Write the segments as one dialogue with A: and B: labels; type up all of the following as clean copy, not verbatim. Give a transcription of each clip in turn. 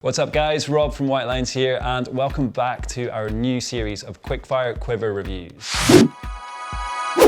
A: What's up guys, Rob from Whitelines here and welcome back to our new series of quickfire Quiver reviews.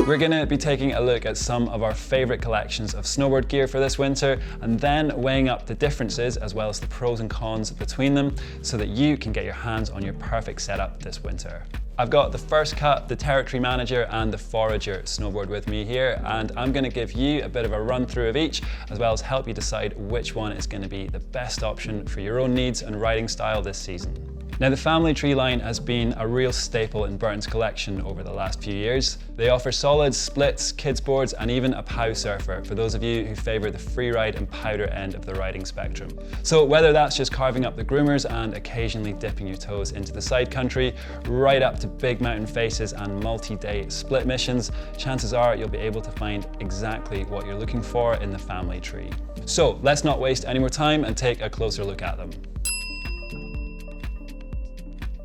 A: We're going to be taking a look at some of our favourite collections of snowboard gear for this winter and then weighing up the differences as well as the pros and cons between them so that you can get your hands on your perfect setup this winter. I've got the First Cut, the Territory Manager and the Forrager snowboard with me here, and I'm going to give you a bit of a run through of each as well as help you decide which one is going to be the best option for your own needs and riding style this season. Now the Family Tree line has been a real staple in Burton's collection over the last few years. They offer solids, splits, kids boards and even a POW surfer for those of you who favour the freeride and powder end of the riding spectrum. So whether that's just carving up the groomers and occasionally dipping your toes into the side country, right up to big mountain faces and multi-day split missions, chances are you'll be able to find exactly what you're looking for in the Family Tree. So let's not waste any more time and take a closer look at them.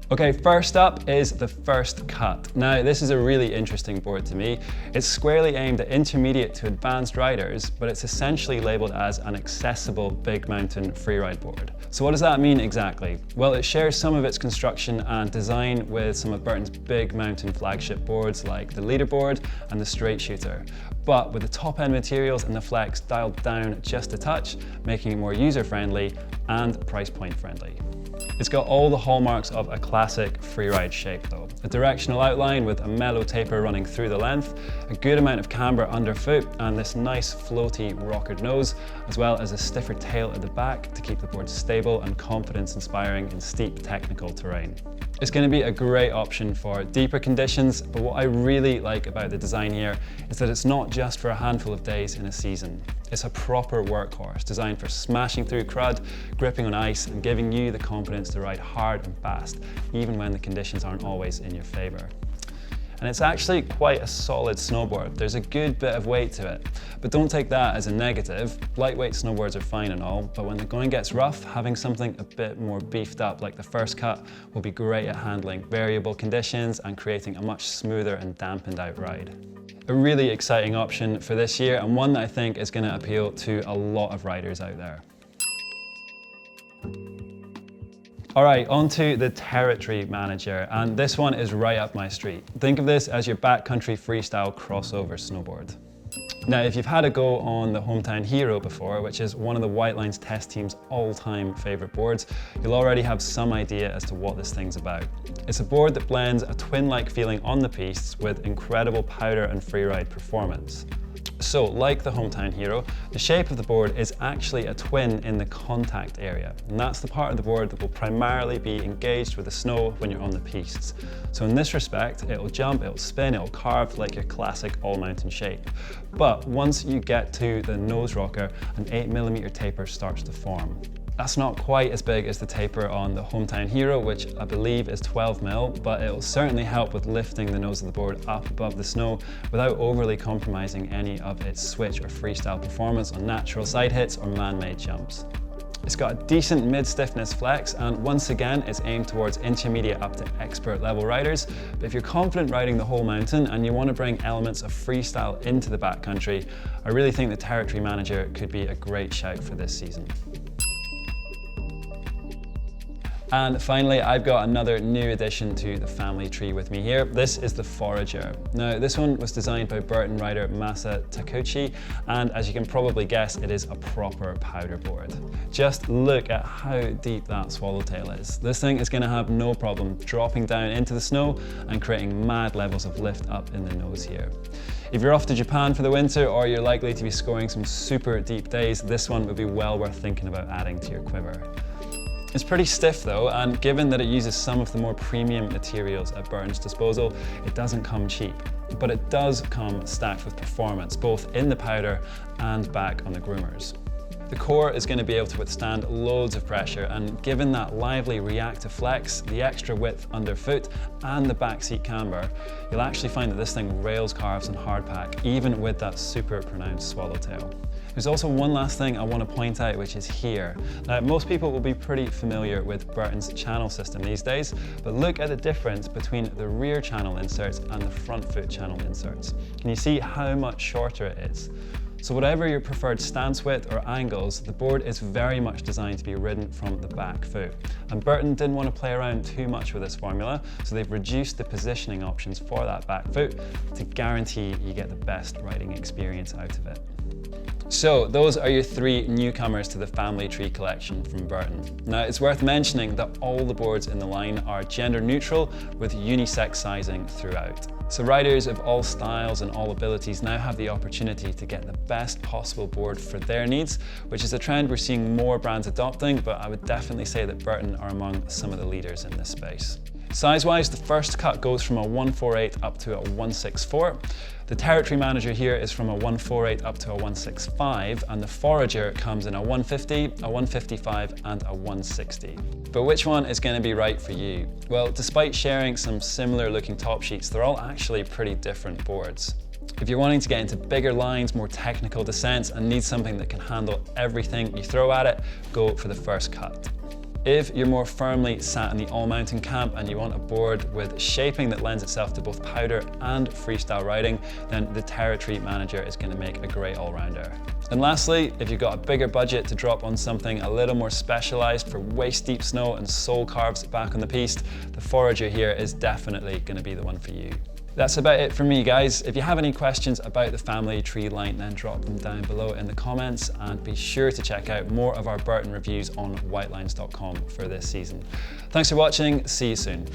A: Okay, first up is the First Cut. Now, this is a really interesting board to me. It's squarely aimed at intermediate to advanced riders, but it's essentially labelled as an accessible big mountain freeride board. So what does that mean exactly? Well, it shares some of its construction and design with some of Burton's big mountain flagship boards like the Leaderboard and the Straight Shooter, but with the top end materials and the flex dialed down just a touch, making it more user-friendly and price point friendly. It's got all the hallmarks of a classic freeride shape though. A directional outline with a mellow taper running through the length, a good amount of camber underfoot, and this nice floaty rockered nose, as well as a stiffer tail at the back to keep the board stable and confidence inspiring in steep technical terrain. It's going to be a great option for deeper conditions, but what I really like about the design here is that it's not just for a handful of days in a season. It's a proper workhorse designed for smashing through crud, gripping on ice and giving you the confidence to ride hard and fast, even when the conditions aren't always in your favour. And it's actually quite a solid snowboard. There's a good bit of weight to it, but don't take that as a negative. Lightweight snowboards are fine and all, but when the going gets rough, having something a bit more beefed up like the First Cut will be great at handling variable conditions and creating a much smoother and dampened out ride. A really exciting option for this year and one that I think is going to appeal to a lot of riders out there. All right, onto the Territory Manager, and this one is right up my street. Think of this as your backcountry freestyle crossover snowboard. Now, if you've had a go on the Hometown Hero before, which is one of the Whitelines test team's all-time favourite boards, you'll already have some idea as to what this thing's about. It's a board that blends a twin-like feeling on the pistes with incredible powder and freeride performance. So, like the Hometown Hero, the shape of the board is actually a twin in the contact area, and that's the part of the board that will primarily be engaged with the snow when you're on the pistes. So in this respect, it'll jump, it'll spin, it'll carve like your classic all-mountain shape. But once you get to the nose rocker, an 8mm taper starts to form. That's not quite as big as the taper on the Hometown Hero, which I believe is 12mm, but it'll certainly help with lifting the nose of the board up above the snow without overly compromising any of its switch or freestyle performance on natural side hits or man-made jumps. It's got a decent mid-stiffness flex and once again it's aimed towards intermediate up to expert level riders, but if you're confident riding the whole mountain and you want to bring elements of freestyle into the backcountry, I really think the Territory Manager could be a great shout for this season. And finally, I've got another new addition to the family tree with me here. This is the Forrager. Now, this one was designed by Burton rider Masa Takuchi, and as you can probably guess, it is a proper powder board. Just look at how deep that swallowtail is. This thing is going to have no problem dropping down into the snow and creating mad levels of lift up in the nose here. If you're off to Japan for the winter or you're likely to be scoring some super deep days, this one would be well worth thinking about adding to your quiver. It's pretty stiff though, and given that it uses some of the more premium materials at Burton's disposal, it doesn't come cheap. But it does come stacked with performance, both in the powder and back on the groomers. The core is going to be able to withstand loads of pressure, and given that lively reactive flex, the extra width underfoot, and the backseat camber, you'll actually find that this thing rails carves and hardpack, even with that super pronounced swallowtail. There's also one last thing I want to point out, which is here. Now, most people will be pretty familiar with Burton's channel system these days, but look at the difference between the rear channel inserts and the front foot channel inserts. Can you see how much shorter it is? So whatever your preferred stance width or angles, the board is very much designed to be ridden from the back foot. And Burton didn't want to play around too much with this formula, so they've reduced the positioning options for that back foot to guarantee you get the best riding experience out of it. So those are your 3 newcomers to the Family Tree Collection from Burton. Now it's worth mentioning that all the boards in the line are gender neutral with unisex sizing throughout. So riders of all styles and all abilities now have the opportunity to get the best possible board for their needs, which is a trend we're seeing more brands adopting, but I would definitely say that Burton are among some of the leaders in this space. Size-wise, the first cut goes from a 148 up to a 164. The Territory Manager here is from a 148 up to a 165, and the Forrager comes in a 150, a 155, and a 160. But which one is going to be right for you? Well, despite sharing some similar looking top sheets, they're all actually pretty different boards. If you're wanting to get into bigger lines, more technical descents, and need something that can handle everything you throw at it, go for the first cut. If you're more firmly sat in the all-mountain camp and you want a board with shaping that lends itself to both powder and freestyle riding, then the Territory Manager is going to make a great all-rounder. And lastly, if you've got a bigger budget to drop on something a little more specialized for waist-deep snow and sole carves back on the piste, the Forrager here is definitely going to be the one for you. That's about it for me, guys. If you have any questions about the Family Tree line, then drop them down below in the comments, and be sure to check out more of our Burton reviews on whitelines.com for this season. Thanks for watching, see you soon.